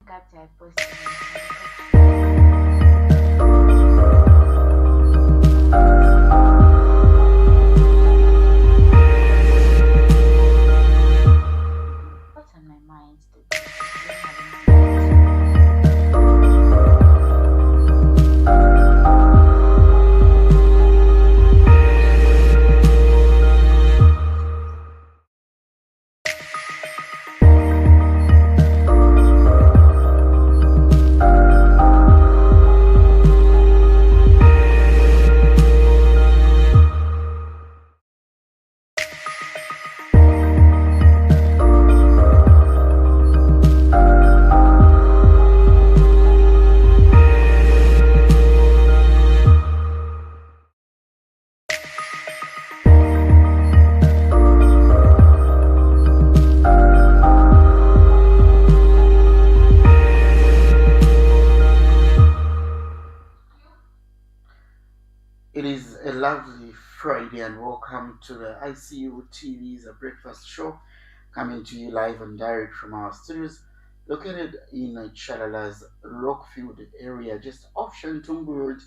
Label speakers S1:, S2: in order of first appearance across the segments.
S1: Captain I posted. What's on my mind today?
S2: It is a lovely Friday and welcome to the ICU TV's breakfast show coming to you live and direct from our studios located in Chalala's Rockfield area just off Shantumbu Road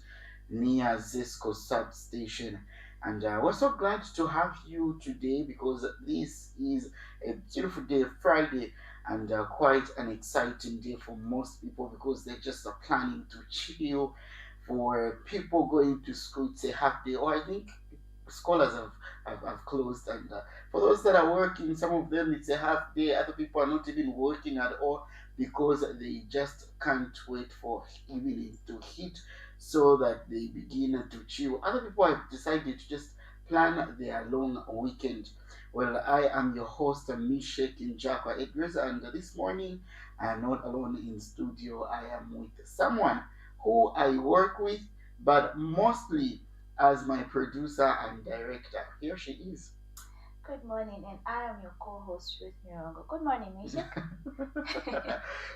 S2: near Zesco substation. And we're so glad to have you today because this is a beautiful day, Friday, and quite an exciting day for most people because they're just planning to chill. For people going to school, it's a half day, or I think scholars have closed. And for those that are working, some of them it's a half day, other people are not even working at all because they just can't wait for evening to hit so that they begin to chill. Other people have decided to just plan their long weekend. Well, I am your host, Mishek Njakwa Edwards, and this morning I am not alone in studio. I am with someone who I work with, but mostly as my producer and director. Here she is.
S1: Good morning, and I am your co-host Ruth Mirongo. Good morning, Misha.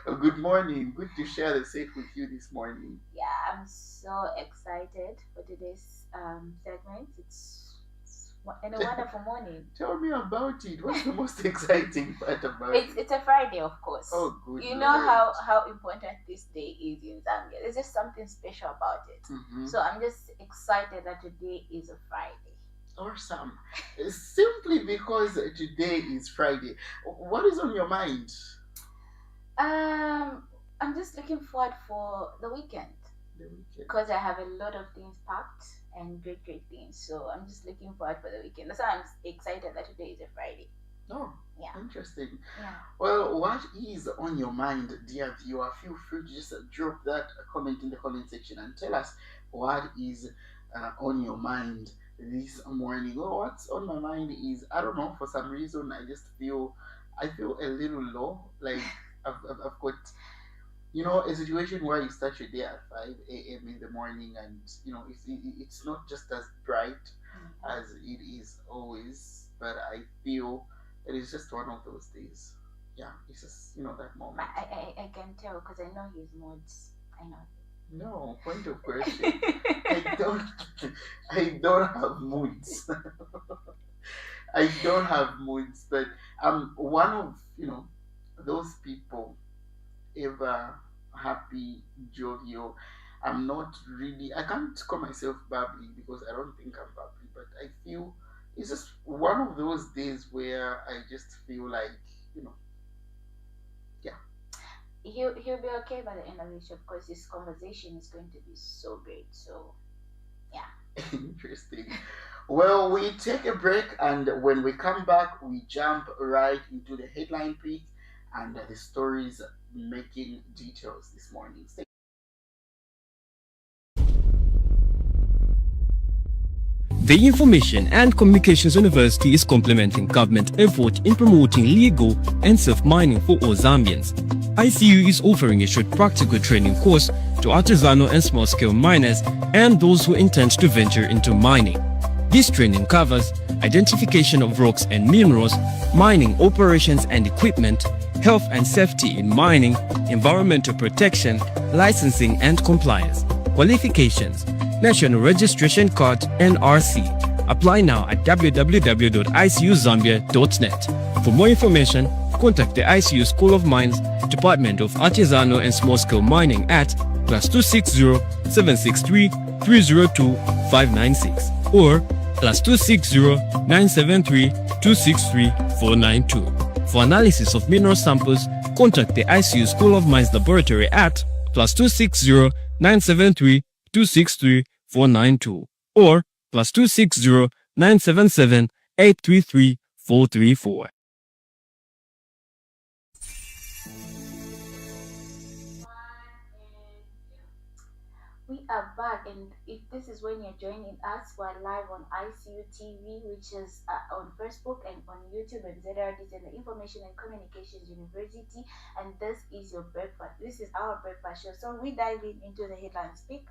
S2: Good morning. Good to share the set with you this morning.
S1: Yeah, I'm so excited for today's segment. It's a wonderful morning.
S2: Tell me about it. What's the most exciting part about it?
S1: It's a Friday, of course.
S2: Oh, good.
S1: You know how important this day is in Zambia. There's just something special about it.
S2: Mm-hmm.
S1: So I'm just excited that today is a Friday.
S2: Awesome. Simply because today is Friday. What is on your mind?
S1: I'm just looking forward for the weekend. Because I have a lot of things packed and great things. So I'm just looking forward for the weekend. That's why I'm excited that today is a Friday.
S2: Oh,
S1: yeah.
S2: Interesting.
S1: Yeah.
S2: Well, what is on your mind, dear viewer? Feel free to just drop that comment in the comment section and tell us what is on your mind this morning. Well, what's on my mind is, I don't know, for some reason I feel a little low. Like I've got, a situation where you start your day at 5 a.m. in the morning and, it's not just as bright as it is always, but I feel it is just one of those days. Yeah, it's just, that moment.
S1: I can tell because I know his moods. I know.
S2: No, point of question. I don't have moods. I don't have moods, but I'm one of, those people ever happy, jovial. I'm not really, I can't call myself bubbly because I don't think I'm bubbly, but I feel it's just one of those days where I just feel like, yeah.
S1: He'll be okay by the end of the show because this conversation is going to be so great. So, yeah.
S2: Interesting. Well, we take a break, and when we come back, we jump right into the headline pick and the stories making details this morning.
S3: The Information and Communications University is complementing government effort in promoting legal and safe mining for all Zambians. ICU is offering a short practical training course to artisanal and small-scale miners and those who intend to venture into mining. This training covers identification of rocks and minerals, mining operations and equipment, health and safety in mining, environmental protection, licensing and compliance. Qualifications: National Registration Card NRC. Apply now at www.icuzambia.net. For more information, contact the ICU School of Mines, Department of Artisanal and Small-Scale Mining at +260 763 302 596 or +260 973 263 492. For analysis of mineral samples, contact the ICU School of Mines Laboratory at +260 973 263 492 or +260 977 833 434.
S1: We are back, and if this is when you're joining us, we're live on ICU TV, which is on Facebook and on YouTube and ZRDs and the Information and Communications University. And this is your breakfast. This is our breakfast show. So we dive into the headlines. Speak.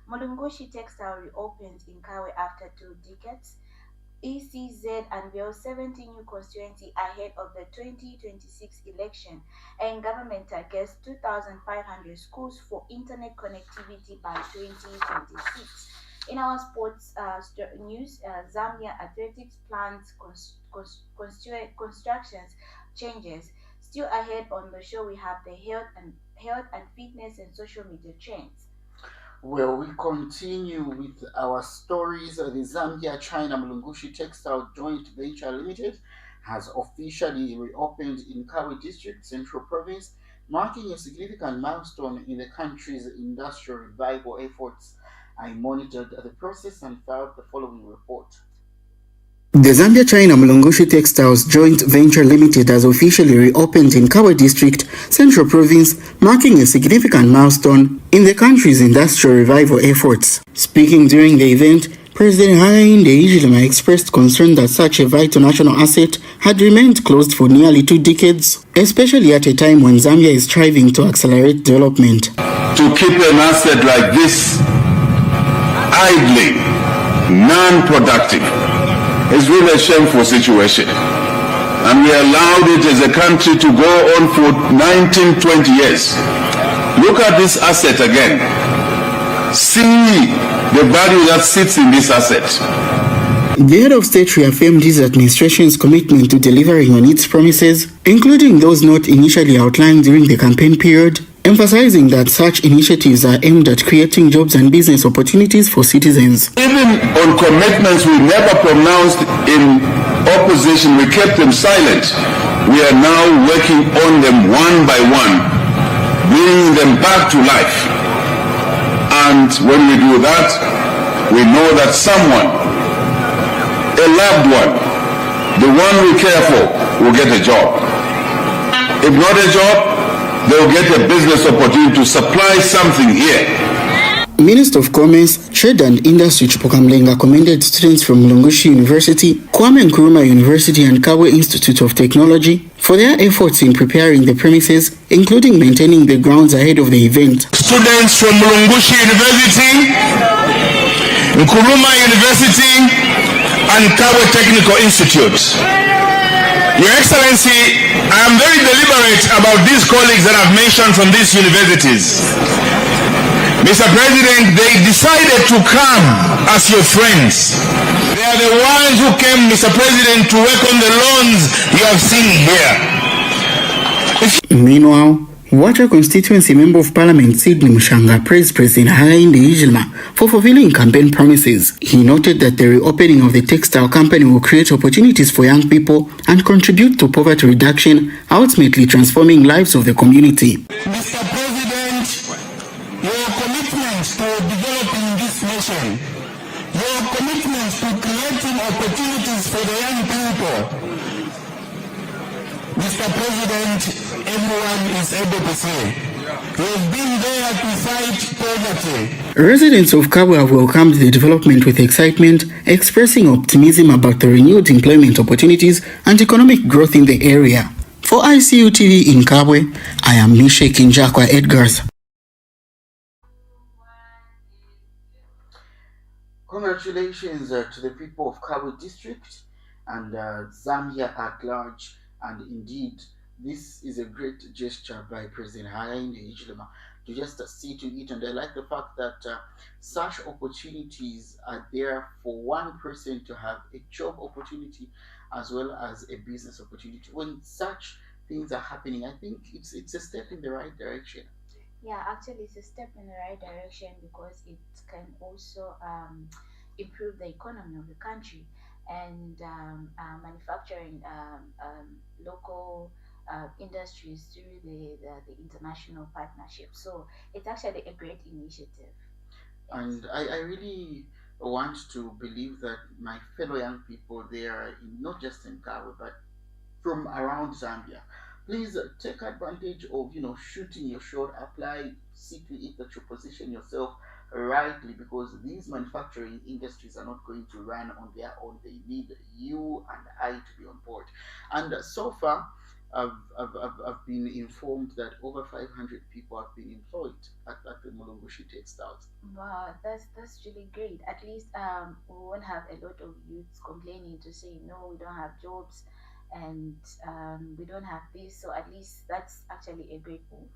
S1: Mulungushi Textile reopens in Kawe after 2 decades. ECZ unveils 70 new constituency ahead of the 2026 election, and government targets 2,500 schools for internet connectivity by 2026. In our sports news, Zambia athletics plans constructions changes. Still ahead on the show, we have the health and fitness and social media trends.
S2: Well, we continue with our stories. The Zambia China Mlungushi Textile Joint Venture Limited has officially reopened in Kawe District, Central Province, marking a significant milestone in the country's industrial revival efforts. I monitored the process and filed the following report.
S4: The Zambia China Mlungushi Textiles Joint Venture Limited has officially reopened in Kawe District, Central Province, marking a significant milestone in the country's industrial revival efforts. Speaking during the event, President Hakainde Hichilema expressed concern that such a vital national asset had remained closed for nearly 2 decades, especially at a time when Zambia is striving to accelerate development.
S5: To keep an asset like this idly, non-productive, is really a shameful situation. And we allowed it as a country to go on for 19, 20 years. Look at this asset again. See the value that sits in this asset.
S4: The head of state reaffirmed his administration's commitment to delivering on its promises, including those not initially outlined during the campaign period, emphasizing that such initiatives are aimed at creating jobs and business opportunities for citizens.
S5: Even on commitments we never pronounced in opposition, we kept them silent. We are now working on them one by one, bringing them back to life. And when we do that, we know that someone, a loved one, the one we care for, will get a job. If not a job, they'll get a business opportunity to supply something here.
S4: Minister of Commerce, Trade and Industry Chupokamlenga commended students from Mlungushi University, Kwame Nkrumah University and Kawe Institute of Technology for their efforts in preparing the premises, including maintaining the grounds ahead of the event.
S5: Students from Mlungushi University, Nkrumah University and Kawe Technical Institute. Your Excellency, I am very deliberate about these colleagues that I've mentioned from these universities. Mr. President, they decided to come as your friends. They are the ones who came, Mr. President, to work on the loans you have seen here.
S4: Meanwhile, Water Constituency Member of Parliament Sidney Mushanga praised President Hakainde Hichilema for fulfilling campaign promises. He noted that the reopening of the textile company will create opportunities for young people and contribute to poverty reduction, ultimately transforming lives of the community.
S5: Mr. President, your commitment to developing this nation, your commitment to creating opportunities for the young people, Mr. President, everyone is able to say, you've been there to fight poverty.
S4: Residents of Kawe have welcomed the development with excitement, expressing optimism about the renewed employment opportunities and economic growth in the area. For ICU TV in Kawe, I am Mishe Kinjakwa Edgars.
S2: Congratulations to the people of Kawe District and Zambia at large. And indeed, this is a great gesture by President Hakainde Hichilema to just see to it. And I like the fact that such opportunities are there for one person to have a job opportunity as well as a business opportunity. When such things are happening. I think it's a step in the right direction.
S1: Yeah, actually, it's a step in the right direction because it can also improve the economy of the country and manufacturing local industries through the international partnership. So it's actually a great initiative. Yes.
S2: And I really want to believe that my fellow young people there, not just in Kabwe, but from around Zambia. Please take advantage of shooting your shot. Apply, see to it that you position yourself rightly, because these manufacturing industries are not going to run on their own. They need you and I to be on board. And so far, I've been informed that over 500 people have been employed at the Mulungushi textiles.
S1: Wow, that's really great. At least we won't have a lot of youths complaining to say no, we don't have jobs, and we don't have this. So at least that's actually a great move,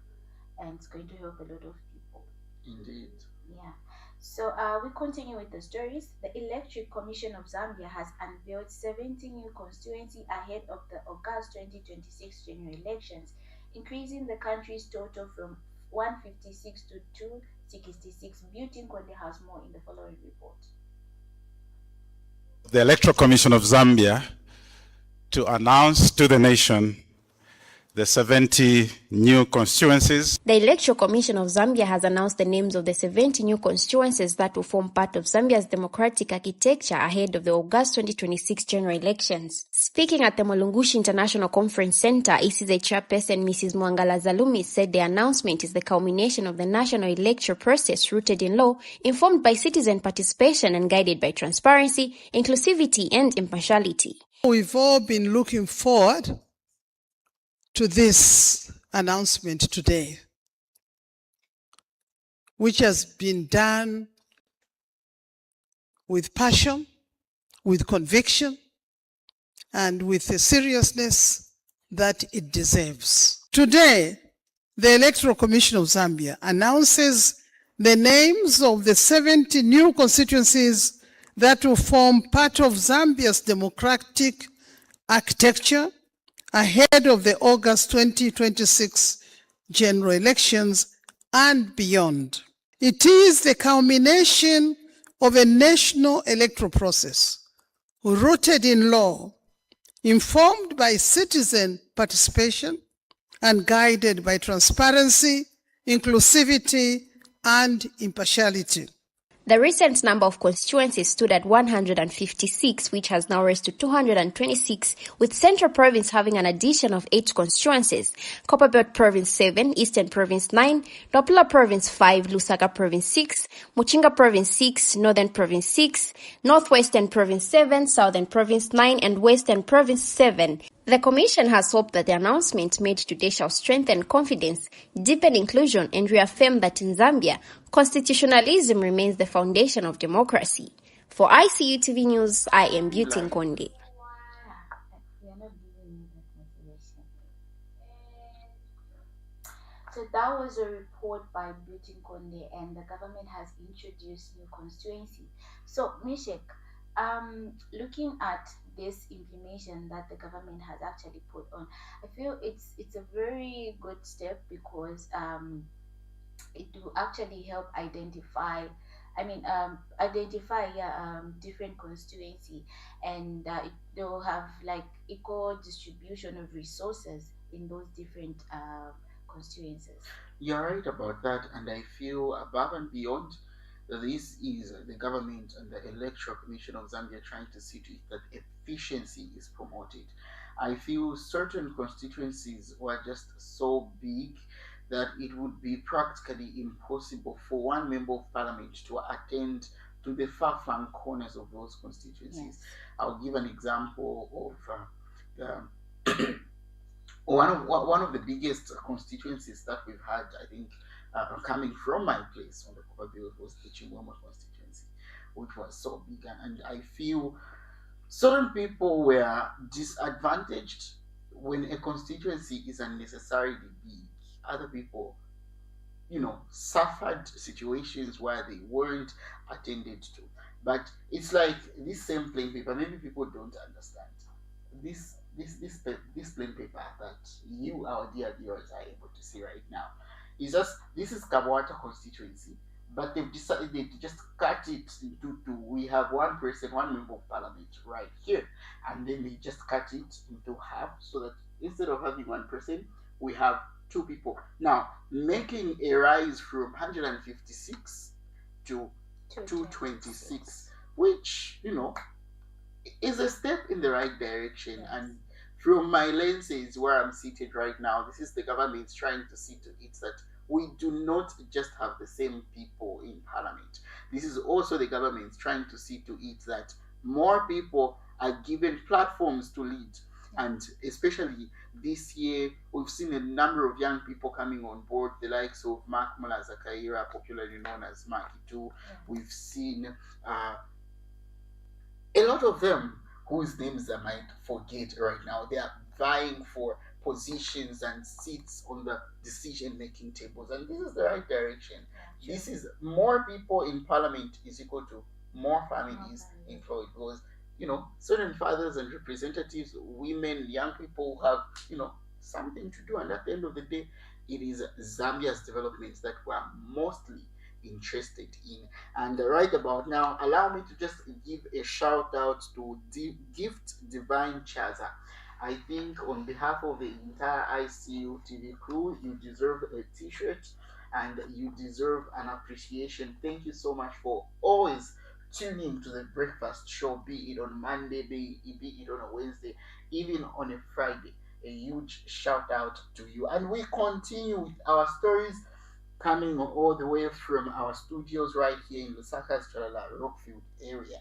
S1: and it's going to help a lot of people.
S2: Indeed.
S1: Yeah. So we continue with the stories. The Electric Commission of Zambia has unveiled 70 new constituency ahead of the August 2026 general elections, increasing the country's total from 156 to 266. Beauty Konde has more in the following report.
S6: The Electoral Commission of Zambia to announce to the nation the 70 new constituencies.
S7: The Electoral Commission of Zambia has announced the names of the 70 new constituencies that will form part of Zambia's democratic architecture ahead of the August 2026 general elections. Speaking at the Mulungushi International Conference Center, ECZ chairperson Mrs. Mwangala Zalumi said the announcement is the culmination of the national electoral process rooted in law, informed by citizen participation and guided by transparency, inclusivity and impartiality.
S8: We've all been looking forward to this announcement today, which has been done with passion, with conviction, and with the seriousness that it deserves. Today, the Electoral Commission of Zambia announces the names of the 70 new constituencies that will form part of Zambia's democratic architecture ahead of the August 2026 general elections and beyond. It is the culmination of a national electoral process rooted in law, informed by citizen participation, and guided by transparency, inclusivity, and impartiality.
S7: The recent number of constituencies stood at 156, which has now raised to 226, with Central Province having an addition of 8 constituencies, Copperbelt Province 7, Eastern Province 9, Lopula Province 5, Lusaka Province 6, Muchinga Province 6, Northern Province 6, Northwestern Province 7, Southern Province 9, and Western Province 7. The Commission has hoped that the announcement made today shall strengthen confidence, deepen inclusion, and reaffirm that in Zambia, constitutionalism remains the foundation of democracy. For ICU TV News, I am Beauty Nkonde.
S1: We are not giving you that motivation. So that was a report by Beauty Nkonde, and the government has introduced new constituency. So Mishek, looking at this information that the government has actually put on, I feel it's a very good step because it will actually help identify different constituency, and they will have like equal distribution of resources in those different constituencies.
S2: You're right about that, and I feel above and beyond, this is the government and the Electoral Commission of Zambia trying to see to it that efficiency is promoted. I feel certain constituencies were just so big that it would be practically impossible for one member of parliament to attend to the far-flung corners of those constituencies.
S1: Yes.
S2: I'll give an example of one of the biggest constituencies that we've had, I think, coming from my place on the Copper Bill was the Chingwama constituency, which was so big. And I feel certain people were disadvantaged when a constituency is unnecessarily big. Other people, suffered situations where they weren't attended to. But it's like this same plain paper. Maybe people don't understand. this plain paper that you, our dear viewers, are able to see right now, is just this is Kabwata constituency, but they've decided they just cut it into two. We have one person, one member of parliament right here, and then they just cut it into half so that instead of having one person, we have two people. Now, making a rise from 156 to 226, which, is a step in the right direction. Yes. And from my lenses where I'm seated right now, this is the government trying to see to it that we do not just have the same people in parliament. This is also the government trying to see to it that more people are given platforms to lead. And especially this year, we've seen a number of young people coming on board, the likes of Mark Mulazakaira, popularly known as Marky 2. We've seen a lot of them whose names I might forget right now. They are vying for positions and seats on the decision-making tables, and this is the right direction. Yeah, this is more people in parliament is equal to more families employed, because certain fathers and representatives, women, young people have something to do, and at the end of the day, it is Zambia's development that we are mostly interested in. And right about now, allow me to just give a shout out to Gift Divine Chaza. I think on behalf of the entire ICU TV crew, you deserve a t-shirt and you deserve an appreciation. Thank you so much for always tuning to the breakfast show, be it on Monday, be it on a Wednesday, even on a Friday. A huge shout out to you. And we continue with our stories, coming all the way from our studios right here in Lusaka's Chalala Rockfield area.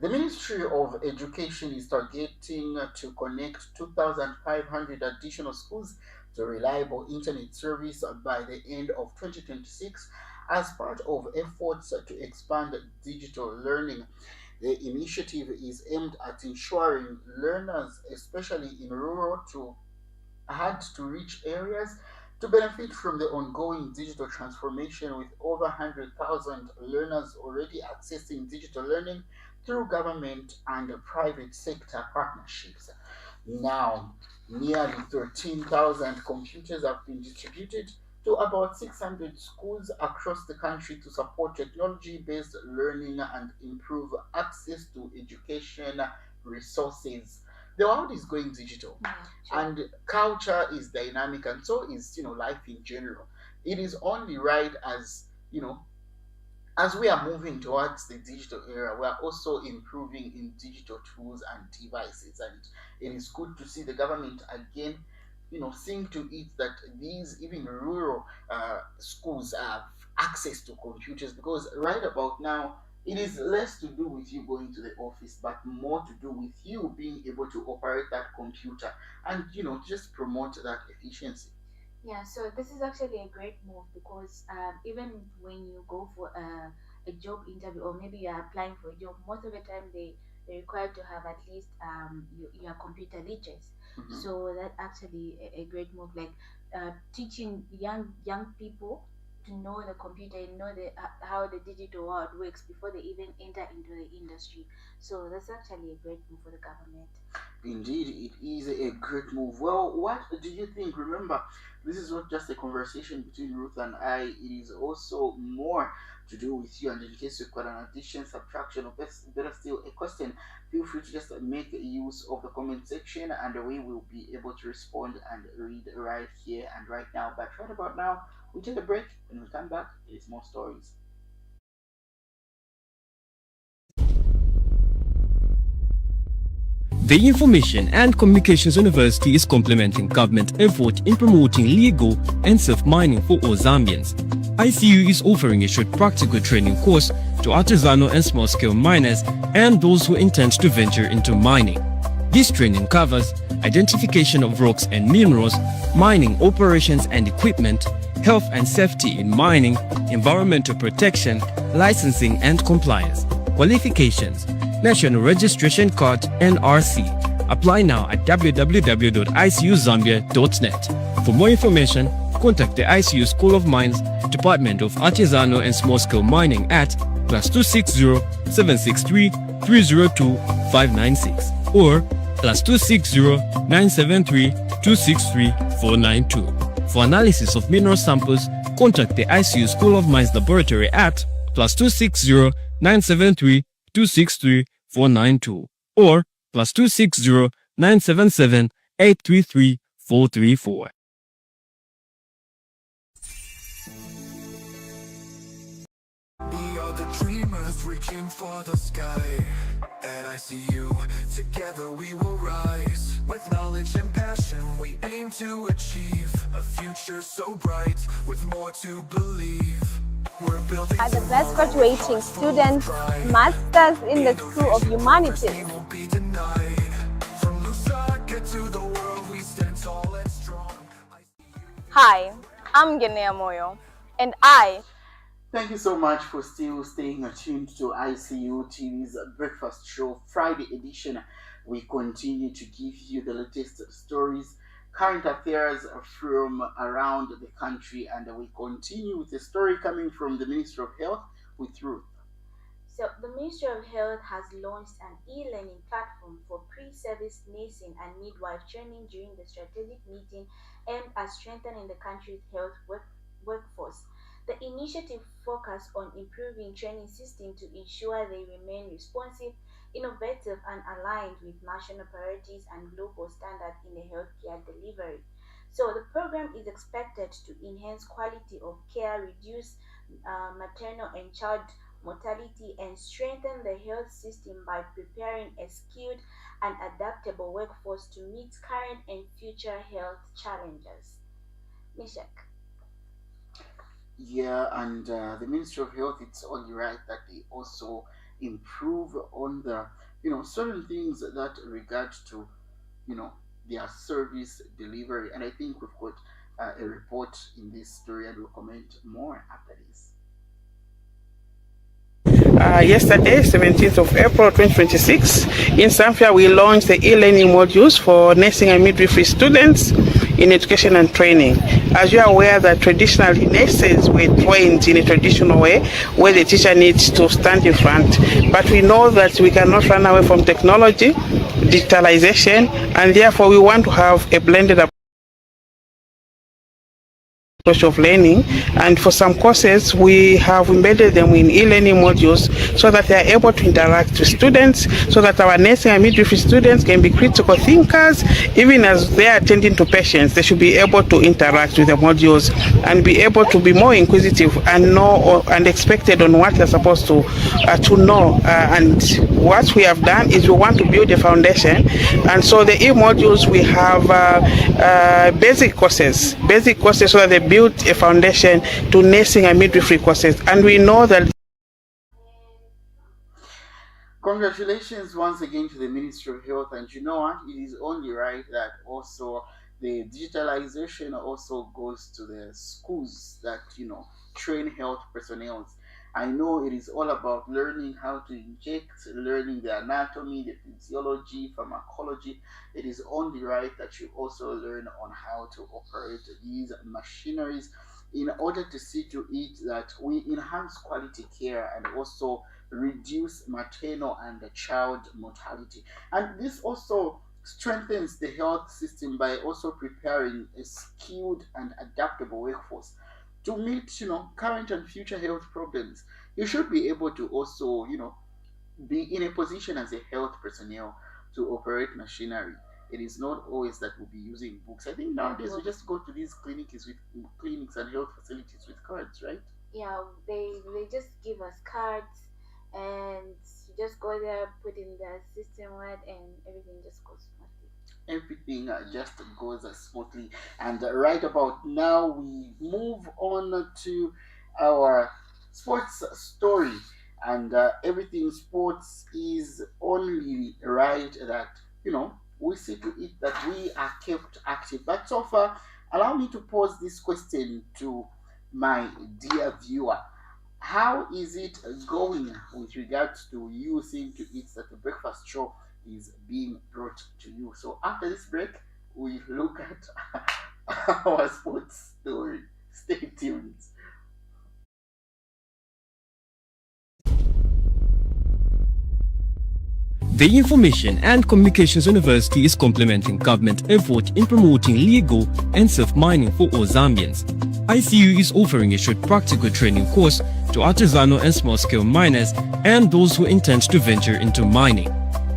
S2: The Ministry of Education is targeting to connect 2,500 additional schools to reliable internet service by the end of 2026 as part of efforts to expand digital learning. The initiative is aimed at ensuring learners, especially in rural to hard-to-reach areas, to benefit from the ongoing digital transformation, with over 100,000 learners already accessing digital learning through government and private sector partnerships. Now, nearly 13,000 computers have been distributed to about 600 schools across the country to support technology-based learning and improve access to education resources. The world is going digital, and culture is dynamic, and so is life in general. It is only right as as we are moving towards the digital era, we are also improving in digital tools and devices, and it is good to see the government again seeing to it that these even rural schools have access to computers, because right about now it is less to do with you going to the office, but more to do with you being able to operate that computer and just promote that efficiency.
S1: Yeah, so this is actually a great move, because even when you go for a job interview, or maybe you are applying for a job, most of the time they're required to have at least your computer literacy. Mm-hmm. So that actually a great move, like teaching young people to know the computer and know how the digital world works before they even enter into the industry. So that's actually a great move for the government.
S2: Indeed, it is a great move. Well, what do you think? Remember, this is not just a conversation between Ruth and I. It is also more to do with you. And in case you've got an addition, subtraction, or better still, a question, feel free to just make use of the comment section, and we will be able to respond and read right here and right now. But right about now, we take a break. When we come back, it's more stories.
S3: The Information and Communications University is complementing government effort in promoting legal and safe mining for all Zambians. ICU is offering a short practical training course to artisanal and small-scale miners and those who intend to venture into mining. This training covers identification of rocks and minerals, mining operations and equipment, health and safety in mining, environmental protection, licensing and compliance. Qualifications: National Registration Card NRC. Apply now at www.icuzambia.net. For more information, contact the ICU School of Mines, Department of Artisanal and Small-Scale Mining at +260 763 302 596 or plus 260-973-263-492. For analysis of mineral samples, contact the ICU School of Mines Laboratory at plus 260-973-263-492 or plus 260-977-833-434.
S9: We are the dreamers reaching for the sky. At ICU, together we will rise. With knowledge and passion, we aim to achieve a future so bright, with more to believe. We're building
S10: Are the best graduating students, masters in the School of Humanities.
S9: won't be denied. From Lusaka to the world, we stand tall and strong.
S10: Hi, I'm Genea Moyo, and I
S2: Thank you so much for still staying attuned to ICU TV's Breakfast Show Friday edition. We continue to give you the latest stories, current affairs from around the country, and we continue with a story coming from the Ministry of Health with Ruth.
S1: So, the Ministry of Health has launched an e-learning platform for pre-service nursing and midwife training during the strategic meeting aimed at strengthening the country's health workforce. The initiative focused on improving training systems to ensure they remain responsive, innovative, and aligned with national priorities and global standards in the healthcare delivery. So, the program is expected to enhance quality of care, reduce maternal and child mortality, and strengthen the health system by preparing a skilled and adaptable workforce to meet current and future health challenges. Mishak.
S2: Yeah, and the Ministry of Health, it's only right that they also improve on the, certain things that regard to, you know, their service delivery. And I think we've got a report in this story and we'll comment more after this.
S11: Yesterday, 17th of April 2026, in Zambia, we launched the e-learning modules for nursing and midwifery students in education and training. As you are aware that traditionally nurses were trained in a traditional way where the teacher needs to stand in front. But we know that we cannot run away from technology, digitalization, and therefore we want to have a blended approach of learning, and for some courses we have embedded them in e-learning modules so that they are able to interact with students, so that our nursing and midwifery students can be critical thinkers. Even as they are attending to patients, they should be able to interact with the modules and be able to be more inquisitive and know and expected on what they're supposed to know. And what we have done is we want to build a foundation, and so the e-modules we have basic courses so that they build a foundation to nursing and midwifery courses. And we know that.
S2: Congratulations once again to the Ministry of Health, and you know what, it is only right that also the digitalization also goes to the schools that train health personnel. I know it is all about learning how to inject, learning the anatomy, the physiology, pharmacology. It is only right that you also learn on how to operate these machineries in order to see to it that we enhance quality care and also reduce maternal and child mortality. And this also strengthens the health system by also preparing a skilled and adaptable workforce to meet current and future health problems. You should be able to also be in a position as a health personnel to operate machinery. It is not always that we'll be using books. I think nowadays we just go to these clinics and health facilities with cards, right?
S1: Yeah, they just give us cards, and you just go there, put in the system word, and everything just goes smoothly.
S2: Everything just goes smoothly. And right about now, we move on to our sports story. And everything sports is only right that, we see to it that we are kept active. But so far, allow me to pose this question to my dear viewer. How is it going with regards to you seeing to it that the breakfast show is being brought to you? So after this break, we look at our sports story. Stay tuned.
S3: The Information and Communications University is complementing government effort in promoting legal and safe mining for all Zambians. ICU is offering a short practical training course to artisanal and small-scale miners and those who intend to venture into mining.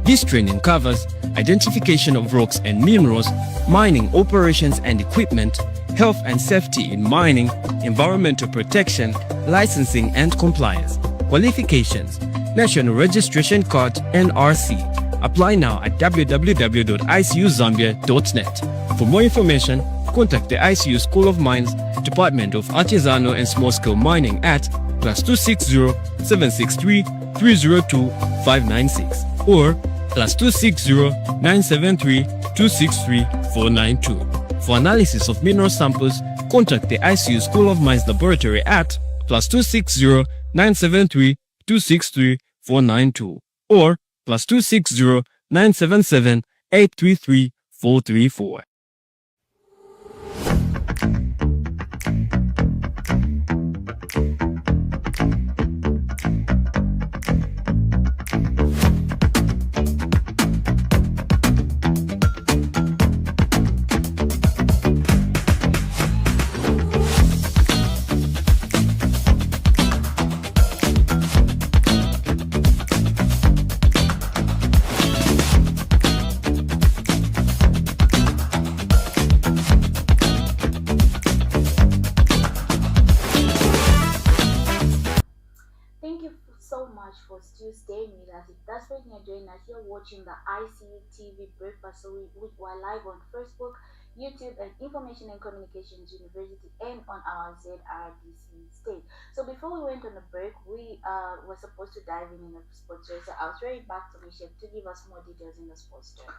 S3: This training covers identification of rocks and minerals, mining operations and equipment, health and safety in mining, environmental protection, licensing and compliance. Qualifications: National Registration Card NRC. Apply now at www.icuzambia.net. For more information, contact the ICU School of Mines, Department of Artisanal and Small-Scale Mining at +260 763 302 596 or +260 973 263 492. For analysis of mineral samples, contact the ICU School of Mines Laboratory at +260 973 263 492 or +260 977 833 434.
S1: Thank you so much for still staying with us. If that's what you're doing us, you're watching the ICU TV breakfast. So we're live on Facebook, YouTube, and Information and Communications University, and on our ZRDC state. So before we went on the break, we were supposed to dive in the sports story. So I'll throw it back to Michelle to give us more details in the sports story.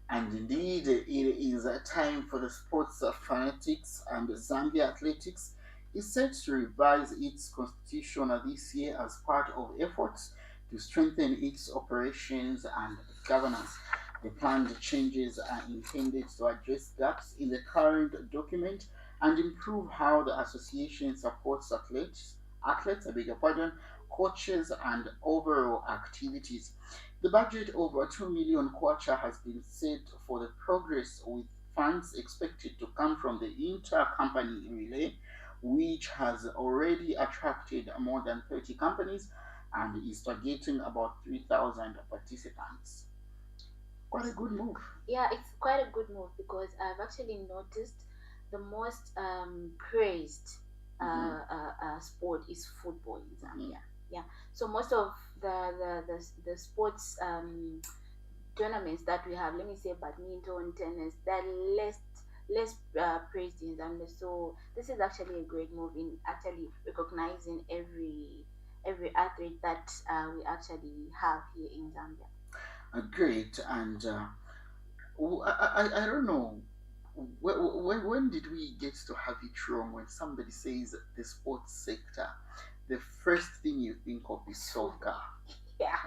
S2: And indeed, it is a time for the sports fanatics, and Zambia Athletics is set to revise its constitution this year as part of efforts to strengthen its operations and governance. The planned changes are intended to address gaps in the current document and improve how the association supports athletes, I beg your pardon, coaches, and overall activities. The budget over 2 million kwacha has been set for the progress, with funds expected to come from the inter-company relay, which has already attracted more than 30 companies and is targeting about 3,000 participants. Quite a good move.
S1: Yeah, it's quite a good move because I've actually noticed the most praised sport is football in Zambia. Yeah, so most of the sports tournaments that we have, let me say badminton, tennis, they're less praised in Zambia. So this is actually a great move in actually recognizing every athlete that we actually have here in Zambia.
S2: Great, and I don't know. When did we get to have it wrong? When somebody says the sports sector, the first thing you think of is soccer.
S1: Yeah.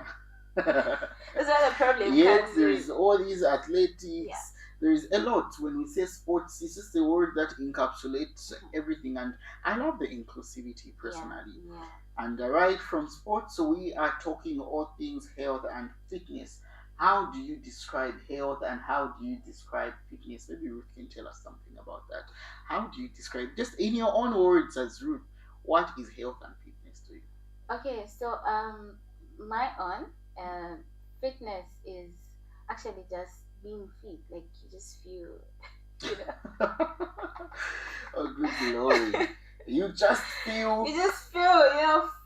S1: That's why the problem
S2: Yes,
S1: comes
S2: there's
S1: in.
S2: all these athletics.
S1: Yeah.
S2: There's a lot. When we say sports, it's just a word that encapsulates everything, and I love the inclusivity personally.
S1: Yeah.
S2: And right from sports, we are talking all things health and fitness. How do you describe health and how do you describe fitness? Maybe Ruth can tell us something about that. How do you describe, just in your own words as Ruth, what is health and fitness to you?
S1: Okay, so my own fitness is actually just being fit. Like you just feel, you know.
S2: Oh, good glory. You just feel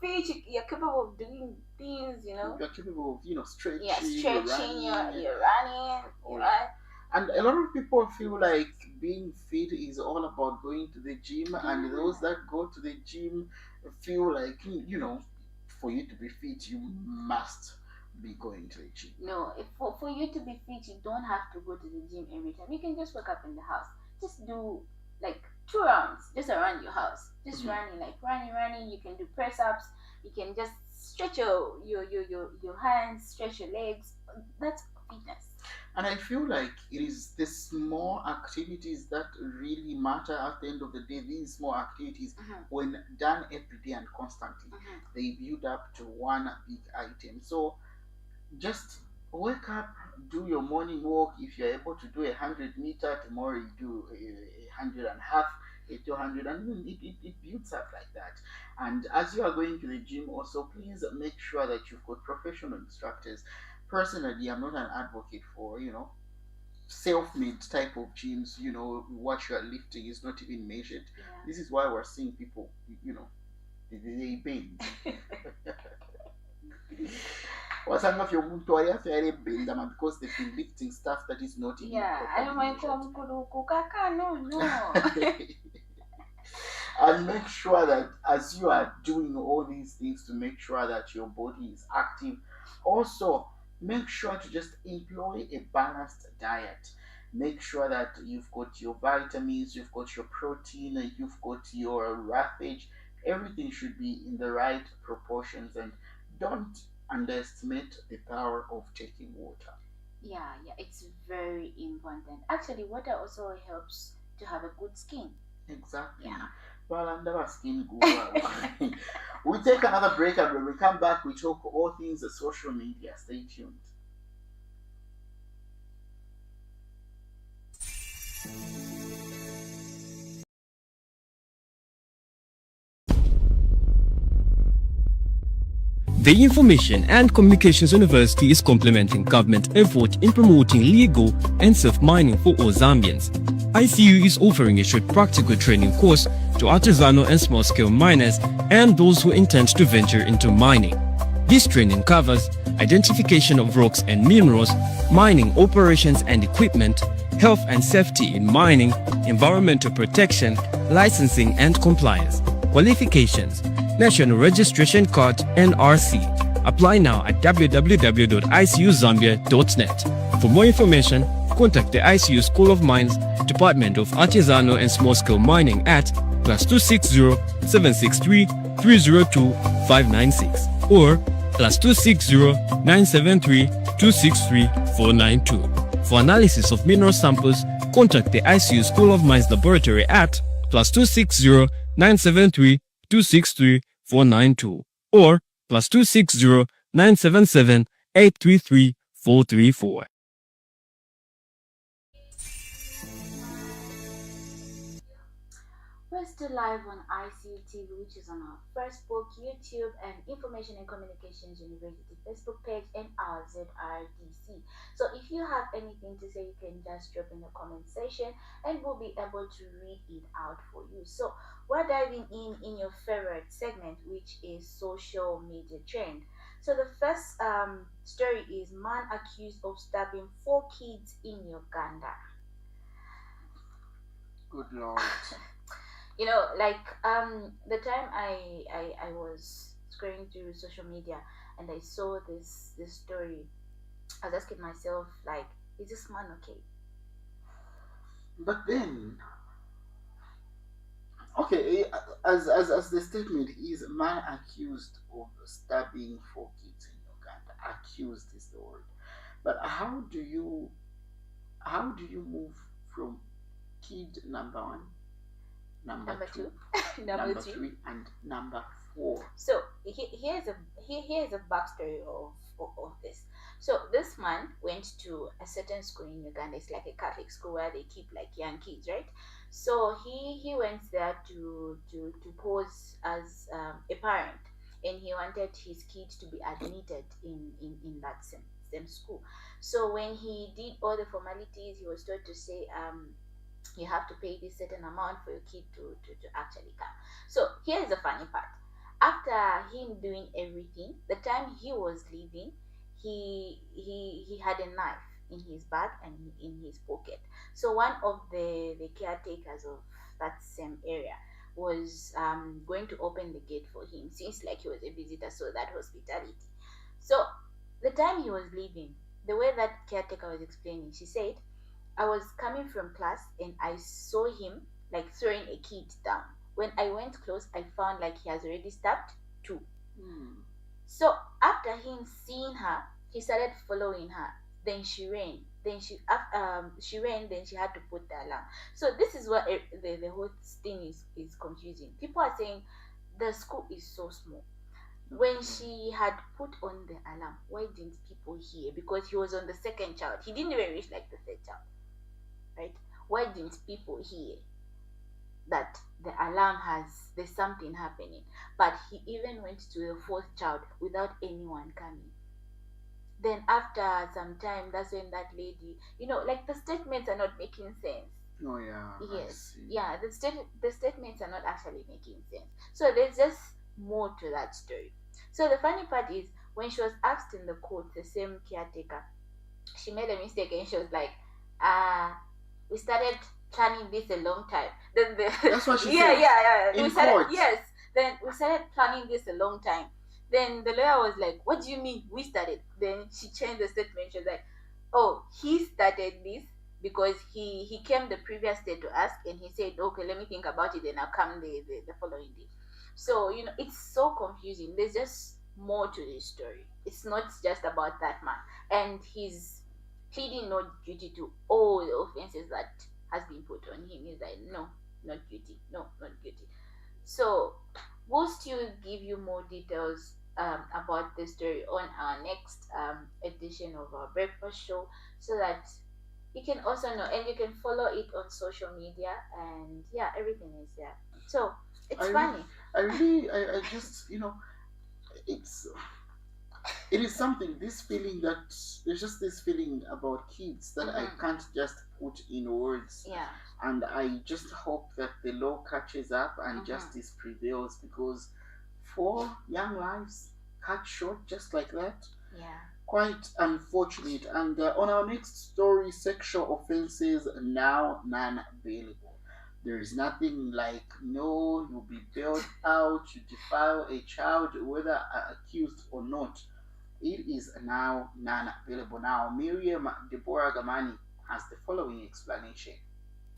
S1: fit. You're capable of doing things,
S2: you're capable of, stretching.
S1: Yeah, stretching. You're running. Right?
S2: And a lot of people feel like being fit is all about going to the gym, and those that go to the gym feel like, for you to be fit, you must be going to the gym.
S1: No, for you to be fit, you don't have to go to the gym every time. You can just wake up in the house. Just do like 2 rounds just around your house. Just running. You can do press ups. You can just stretch your hands, stretch your legs. That's fitness.
S2: And I feel like it is the small activities that really matter at the end of the day. These small activities, when done every day and constantly, they build up to one big item. So just Wake up, do your morning walk. If you're able to do 100 meter, tomorrow you do a hundred and half, a 200, and it builds up like that. And as you are going to the gym, also please make sure that you've got professional instructors. Personally, I'm not an advocate for self-made type of gyms. What you are lifting is not even measured.
S1: Yeah.
S2: This is why we're seeing people, they bend. Wasanga fyo omuntu wali afe yarebendama because they've been lifting stuff that is not even properly measured. And make sure that as you are doing all these things to make sure that your body is active, also make sure to just employ a balanced diet. Make sure that you've got your vitamins, you've got your protein, you've got your roughage. Everything should be in the right proportions, and don't underestimate the power of taking water.
S1: Yeah, it's very important. Actually, water also helps to have a good skin.
S2: Exactly.
S1: Yeah.
S2: Well, under our skin go. We take another break, and when we come back, we talk all things social media. Stay tuned.
S3: The Information and Communications University is complementing government effort in promoting legal and safe mining for all Zambians. ICU is offering a short practical training course to artisanal and small-scale miners and those who intend to venture into mining. This training covers identification of rocks and minerals, mining operations and equipment, health and safety in mining, environmental protection, licensing and compliance. Qualifications: National Registration Card NRC. Apply now at www.icuzambia.net. For more information, contact the ICU School of Mines, Department of Artisanal and Small-Scale Mining at +260 763 302 596 or +260 973 263 492. For analysis of mineral samples, contact the ICU School of Mines Laboratory at +260 973 263 492 or +260 977 833 434.
S1: We're still live on ICU TV, which is on our Facebook, YouTube, and Information and Communications University Facebook page and our ZRDC. So if you have anything to say, you can just drop in the comment section and we'll be able to read it out for you. So we're diving in your favorite segment, which is social media trend. So the first story is man accused of stabbing 4 kids in Uganda.
S2: Good Lord.
S1: The time I was scrolling through social media and I saw this story, I was asking myself, like, is this man okay?
S2: But then, okay, as the statement is, man accused of stabbing 4 kids in Uganda. Accused is the word. But how do you move from kid number 1, number 2, number 3, and number 4?
S1: So here's a backstory of this. So this man went to a certain school in Uganda. It's like a Catholic school where they keep like young kids, right? So he went there to pose as a parent, and he wanted his kid to be admitted in that same school. So when he did all the formalities, he was told to say you have to pay this certain amount for your kid to actually come. So here's the funny part. After him doing everything, the time he was leaving, he had a knife in his bag and in his pocket. So one of the caretakers of that same area was going to open the gate for him, since like he was a visitor, so that hospitality. So the time he was leaving, the way that caretaker was explaining, she said, I was coming from class and I saw him like throwing a kid down. When I went close, I found like he has already stabbed 2. So after him seeing her, he started following her. Then she ran. Then she ran. Then she had to put the alarm. So this is what the whole thing is confusing. People are saying the school is so small. when she had put on the alarm, why didn't people hear? Because he was on the second child. He didn't even reach like the third child, right? Why didn't people hear that the alarm there's something happening? But he even went to the fourth child without anyone coming. Then after some time, that's when that lady, like the statements are not making sense.
S2: Oh yeah.
S1: Yes. Yeah, the statements are not actually making sense. So there's just more to that story. So the funny part is when she was asked in the court, the same caretaker, she made a mistake and she was like, we started planning this a long time. Then
S2: That's what she
S1: yeah,
S2: said.
S1: yeah.
S2: In
S1: We started,
S2: court.
S1: yes. Then we started planning this a long time. Then the lawyer was like, what do you mean we started? Then she changed the statement. She was like, oh, he started this because he came the previous day to ask and he said, okay, let me think about it, then I'll come the following day. So it's so confusing. There's just more to this story. It's not just about that man, and he's pleading not guilty to all the offenses that has been put on him. He's like, no, not guilty, no, not guilty. So we'll still give you more details about this story on our next edition of our breakfast show, so that you can also know, and you can follow it on social media, and yeah, everything is there. So it's funny.
S2: I just, it is something, this feeling that there's just this feeling about kids that I can't just put in words.
S1: Yeah.
S2: And I just hope that the law catches up and justice prevails, because 4 young lives cut short just like that.
S1: Yeah.
S2: Quite unfortunate. And on our next story, sexual offenses now non-bailable. There is nothing like, no, you'll be bailed out, you defile a child, whether accused or not. It is now non-available. Now, Miriam Deborah Gamani has the following explanation.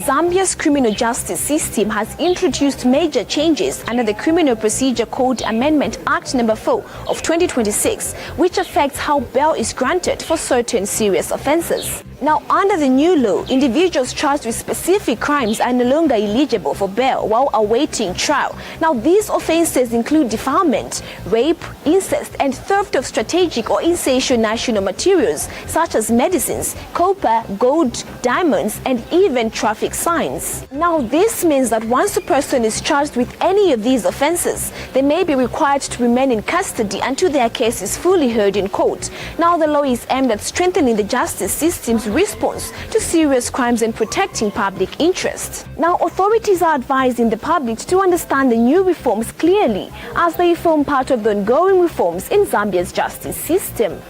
S12: Zambia's criminal justice system has introduced major changes under the Criminal Procedure Code Amendment Act No. 4 of 2026, which affects how bail is granted for certain serious offenses. Now, under the new law, individuals charged with specific crimes are no longer eligible for bail while awaiting trial. Now, these offenses include defilement, rape, incest, and theft of strategic or essential national materials such as medicines, copper, gold, diamonds, and even traffic signs. Now, this means that once a person is charged with any of these offenses, they may be required to remain in custody until their case is fully heard in court. Now, the law is aimed at strengthening the justice system's response to serious crimes and protecting public interest. Now, authorities are advising the public to understand the new reforms clearly, as they form part of the ongoing reforms in Zambia's justice system.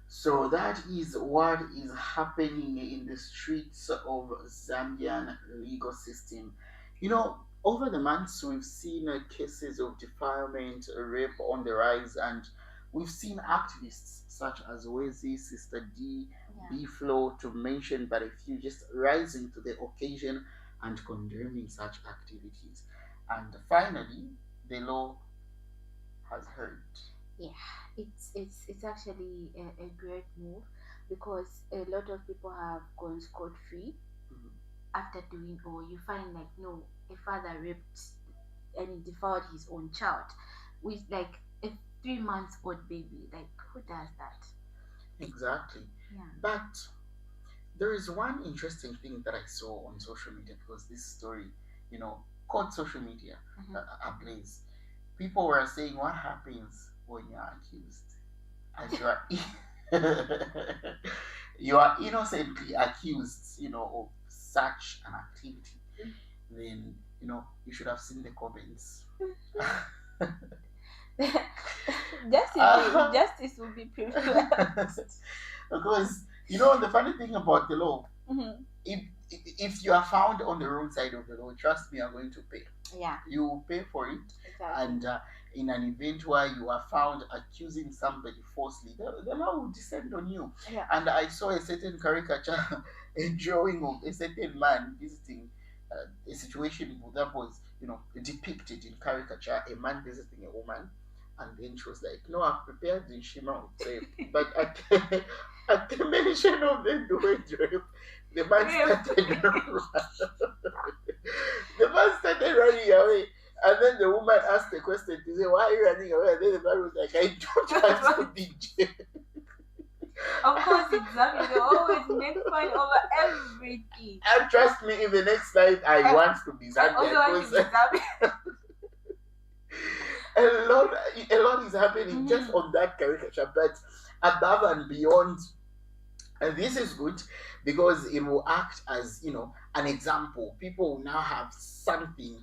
S2: So that is what is happening in the streets of Zambian legal system. Over the months, we've seen cases of defilement, rape on the rise, and we've seen activists such as Wezi, Sister D, B-Flow, to mention but a few, just rising to the occasion and condemning such activities. And finally, the law has heard.
S1: Yeah, it's actually a great move, because a lot of people have gone scot-free after doing, or you find like, no, a father raped and defiled his own child with like a 3-month-old baby. Like, who does that?
S2: Exactly.
S1: Yeah.
S2: But there is one interesting thing that I saw on social media, because this story, caught social media ablaze. People were saying, what happens when you are accused and you are innocently accused, of such an activity? Then you should have seen the comments.
S1: Justice will be preferred.
S2: Because the funny thing about the law, if you are found on the wrong side of the law, trust me, you're going to pay.
S1: Yeah,
S2: you will pay for it.
S1: exactly.
S2: And in an event where you are found accusing somebody falsely, the law will descend on you.
S1: Yeah.
S2: And I saw a certain caricature, a drawing of a certain man visiting a situation that was, depicted in caricature, a man visiting a woman, and then she was like, no, I've prepared the shima of rape. But at the mention of the word rape, The man started running away. And then the woman asked the question to say, why are you running away? And then the man was like, I don't want to be jailed.
S1: Of course, exactly. They always make fun over everything.
S2: And trust me, in the next slide, I want to be Zambia. A lot is happening just on that caricature, but above and beyond. And this is good because it will act as, an example. People will now have something,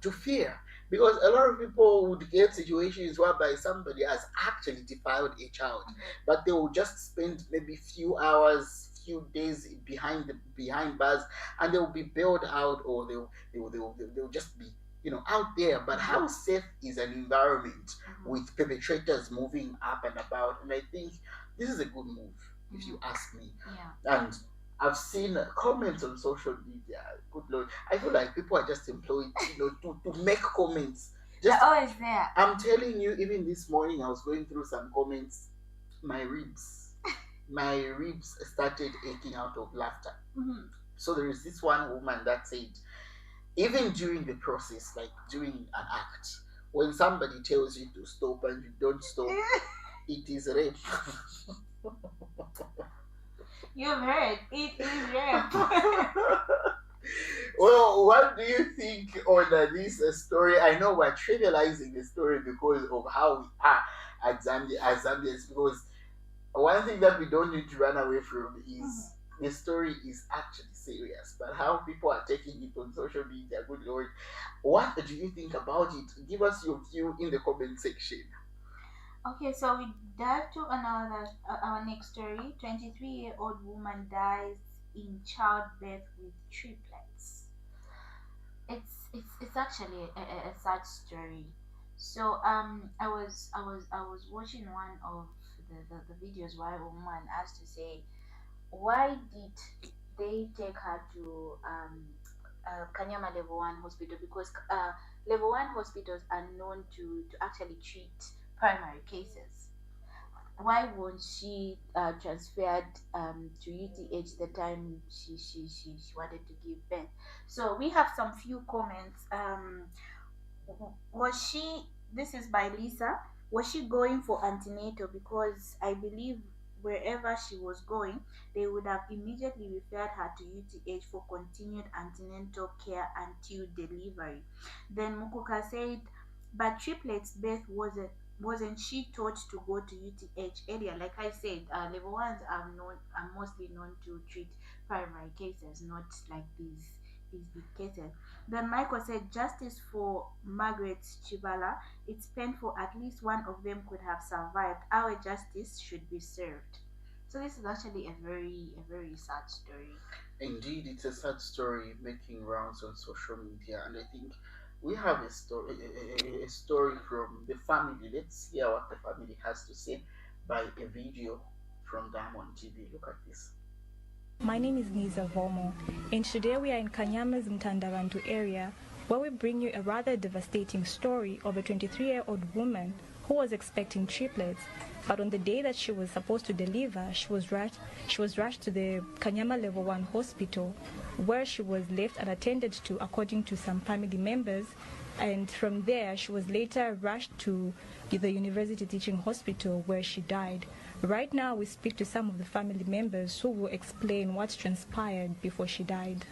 S2: to fear. Because a lot of people would get situations whereby somebody has actually defiled a child, but they will just spend maybe few hours, few days behind bars, and they will be bailed out, or they'll just be out there. But how safe is an environment with perpetrators moving up and about? And I think this is a good move, if you ask me. And I've seen comments on social media. Good Lord, I feel like people are just employed, to make comments.
S1: They're always there.
S2: I'm telling you, even this morning I was going through some comments. My ribs started aching out of laughter. So there is this one woman that said, even during the process, like during an act, when somebody tells you to stop and you don't stop, it is rape.
S1: You've heard, it is rape.
S2: Well, what do you think on this story? I know we're trivializing the story because of how we are at Zambia, as Zambians, because one thing that we don't need to run away from is the story is actually serious, but how people are taking it on social media, good Lord. What do you think about it? Give us your view in the comment section.
S1: Okay, so we dive to our next story. 23-year-old woman dies in childbirth with triplets. It's actually a sad story. So I was watching one of the videos where a woman asked to say, why did they take her to Kanyama Level 1 hospital? Because Level 1 hospitals are known to actually treat primary cases. Why won't she transferred to UTH the time she wanted to give birth? So we have some few comments. This is by Lisa, was she going for antenatal? Because I believe wherever she was going, they would have immediately referred her to UTH for continued antenatal care until delivery. Then Mukuka said, but triplets birth wasn't she taught to go to UTH earlier? Like I said, level 1s are mostly known to treat primary cases, not like these big cases. Then Michael said, justice for Margaret Chibala. It's painful. At least one of them could have survived. Our justice should be served. So this is actually a very sad story.
S2: Indeed, it's a sad story making rounds on social media, and I think we have a story from the family. Let's hear what the family has to say by a video from Diamond TV. Look at this.
S13: My name is Niza Vomo, and today we are in Kanyama's Mtandarantu area, where we bring you a rather devastating story of a 23-year-old woman who was expecting triplets, but on the day that she was supposed to deliver, she was rushed to the Kanyama Level 1 hospital, where she was left unattended to according to some family members, and from there she was later rushed to the University Teaching Hospital, where she died. Right now we speak to some of the family members who will explain what transpired before she died.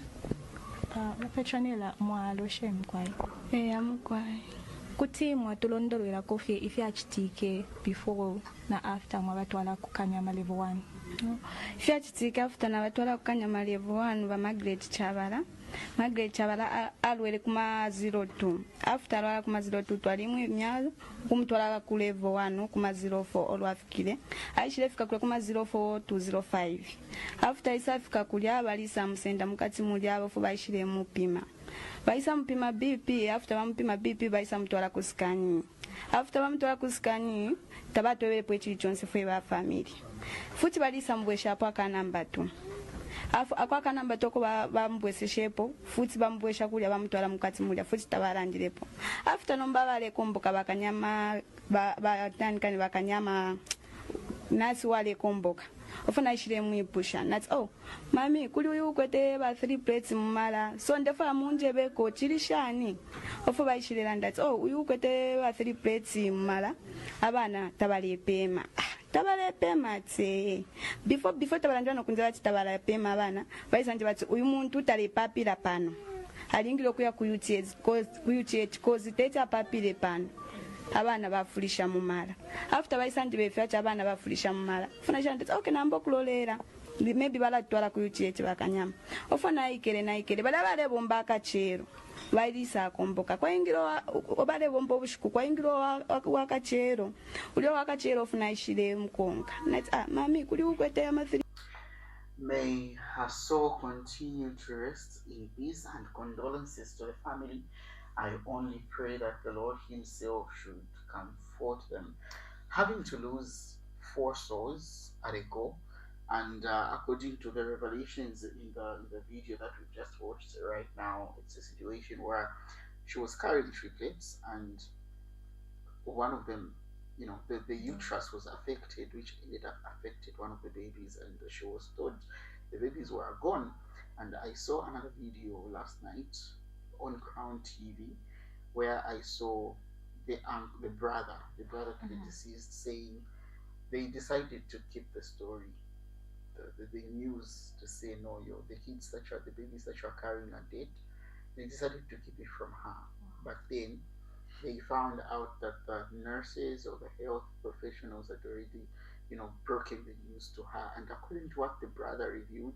S13: Kuti mwatulondolera kofi ifi achitike before na after mwabatwala ku Kanyama Level 1.
S14: Ifi achitike after na batwala ku Kanyama Level 1 ba Margaret Chabala alwele kuma 02. After alwala kuma 02 twalimu emyalo kumutwala ku Level 1 kuma 04 olwafikire. Aishile fika kule kuma 04 to 05. After isafika kulya balisa musenda mukati mulyabo fo baishile mupima. Baisa mpima BP, after mpima BP baisa mtwala kusikani. After bamutwala kusikani, tabatwewe pwechi chonse fwe ba family. Futi balisa mbwesha hapo akanamba 2. Akwa namba 2 ko bambweseshepo, futi bambwesha kulya bamutwala mukati mulya, futi tabarandirepo. After nomba bale komboka bakanyama bakanyama nasi wale komboka. ofuna ishire mwipusha nati oh mami kuli uyu kwete ba 3 plates mumala so ndefa munjebeko chili shani ofu baishirira ndati oh uyu kwete ba 3 plates mumala abana tabalepema tabalepema tse before tabalandwa nokunza bati tabalepema abana baisanje bati uyu muntu talepapira pano alingiro kuya ku UTH cause teta papire pano abana bafulisha mumala after baisanje befyacha abana bafulisha mumala funa chande okay nambo kulolera maybe balatwala ku UTH bakanyama ofuna ikere bala bale bomba akachero bairisa akomboka kwa ingiro obale bomba obushiku kwa ingiro wakachero ulio wakachero ofuna ishire mkonga nati mami kuli ukwete ya mathiri.
S2: May her soul continue to rest in peace, and condolences to the family. I only pray that the Lord Himself should comfort them. Having to lose 4 souls at a go, and according to the revelations in the video that we've just watched right now, it's a situation where she was carrying triplets, and one of them, the uterus was affected, which ended up affected one of the babies, and she was told the babies were gone. And I saw another video last night on Crown TV where I saw the brother to the deceased saying they decided to keep the story, the news, to say no, the kids the babies that you're carrying are dead. They decided to keep it from her, but then they found out that the nurses or the health professionals had already, broken the news to her. And according to what the brother reviewed,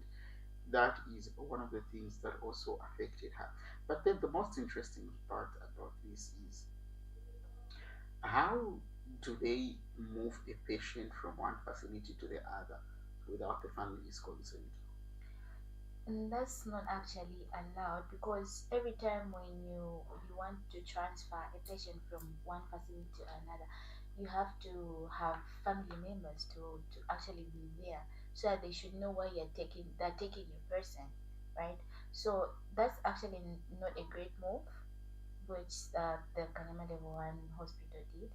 S2: that is one of the things that also affected her. But then the most interesting part about this is how do they move a patient from one facility to the other without the family's consent?
S1: And that's not actually allowed, because every time when you want to transfer a patient from one facility to another, you have to have family members to actually be there, so that they should know where they're taking your person, right? So that's actually not a great move, which the Kanyama Level 1 hospital did,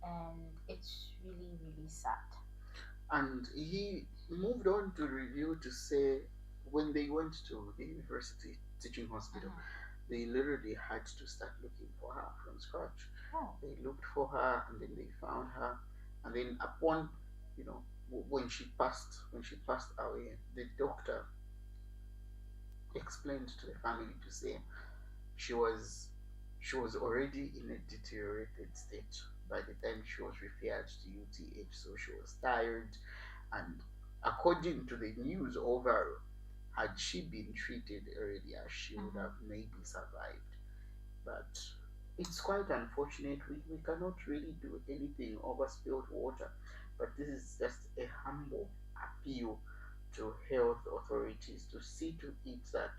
S1: and it's really, really sad.
S2: And he moved on to review to say when they went to the university teaching hospital, they literally had to start looking for her from scratch. They looked for her, and then they found her, and then upon, when she passed away, the doctor explained to the family to say she was already in a deteriorated state by the time she was referred to UTH, so she was tired, and according to the news overall, had she been treated earlier, she would have maybe survived. But it's quite unfortunate. We cannot really do anything over spilled water. But this is just a humble appeal to health authorities to see to it that,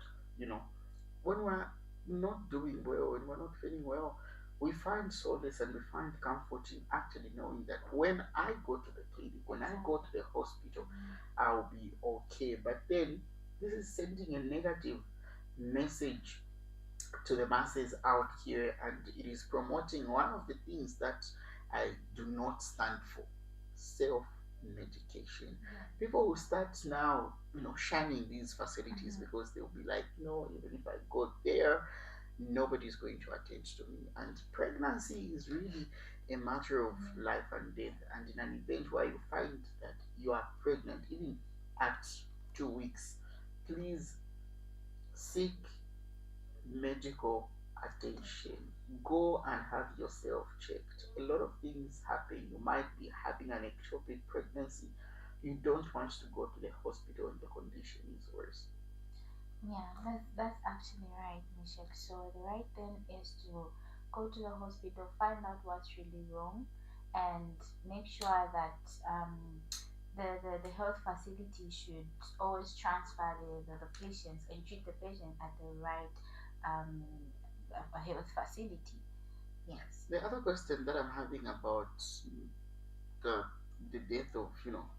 S2: when we're not doing well, when we're not feeling well, we find solace and we find comfort in actually knowing that when I go to the clinic, when I go to the hospital, I'll be okay. But then this is sending a negative message to the masses out here, and it is promoting one of the things that I do not stand for: self-medication. People will start now, shunning these facilities because they'll be like, no, even if I go there, nobody's going to attend to me. And pregnancy is really a matter of life and death. And in an event where you find that you are pregnant, even at 2 weeks, please seek medical attention. Go and have yourself checked. A lot of things happen. You might be having an ectopic pregnancy. You don't want to go to the hospital and the condition is worse.
S1: Yeah, that's actually right, Michelle. So the right thing is to go to the hospital, find out what's really wrong, and make sure that the health facility should always transfer the patients and treat the patient at the right health facility. Yes.
S2: The other question that I'm having about the death of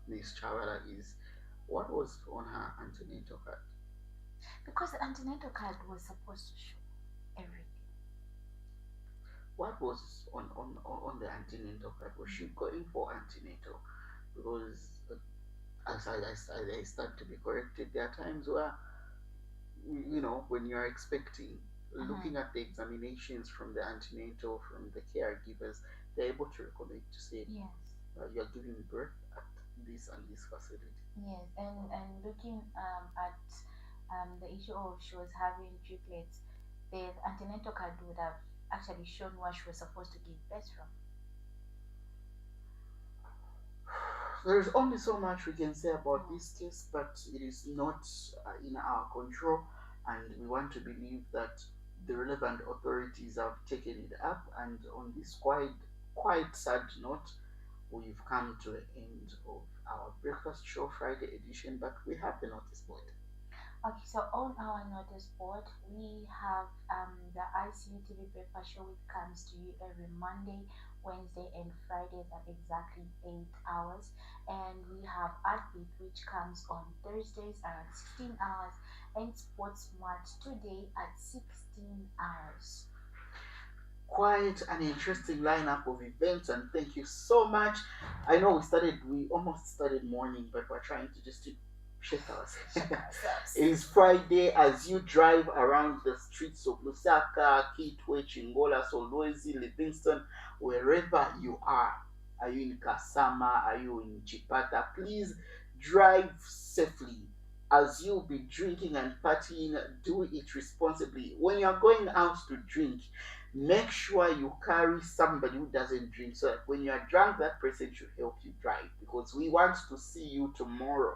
S2: Miss Chawala is, what was on her antenatal card?
S1: Because the antenatal card was supposed to show everything.
S2: What was on the antenatal card? Was she going for antenatal? Because I start to be corrected. There are times where, when you're expecting, looking at the examinations from the antenatal, from the caregivers, they're able to recommend to say,
S1: Yes.
S2: You're giving birth at this and this facility.
S1: Yes, and looking at the issue of she was having triplets, the antenatal card would have actually shown what she was supposed to give birth from.
S2: There's only so much we can say about this case, but it is not in our control, and we want to believe that the relevant authorities have taken it up. And on this quite sad note, we've come to the end of our breakfast show Friday edition, but we have the notice board.
S1: Okay, so on our notice board, we have the ICU TV breakfast show, which comes to you every Monday, Wednesday, and Fridays at exactly 8 hours. And we have Upbeat, which comes on Thursdays around 16 hours, and Sports Mart today at 16 hours.
S2: Quite an interesting lineup of events, and thank you so much. I know we almost started morning, but we're trying to just shake ourselves. It is Friday. As you drive around the streets of Lusaka, Kitwe, Chingola, Solwezi, Livingston, wherever you are you in Kasama, are you in Chipata, please drive safely. As you be drinking and partying, do it responsibly. When you're going out to drink, make sure you carry somebody who doesn't drink, so that when you are drunk, that person should help you drive, because we want to see you tomorrow.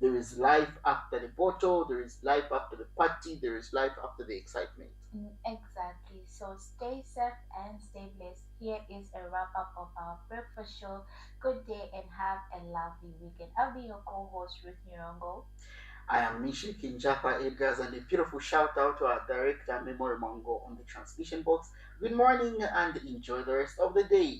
S2: There is life after the bottle, there is life after the party, there is life after the excitement.
S1: Exactly. So stay safe and stay blessed. Here is a wrap up of our breakfast show. Good day and have a lovely weekend. I'll be your co-host, Ruth Nirongo.
S2: I am Mishi Kinjapa Edgars, and a beautiful shout out to our director, Memory Mongo, on the transmission box. Good morning and enjoy the rest of the day.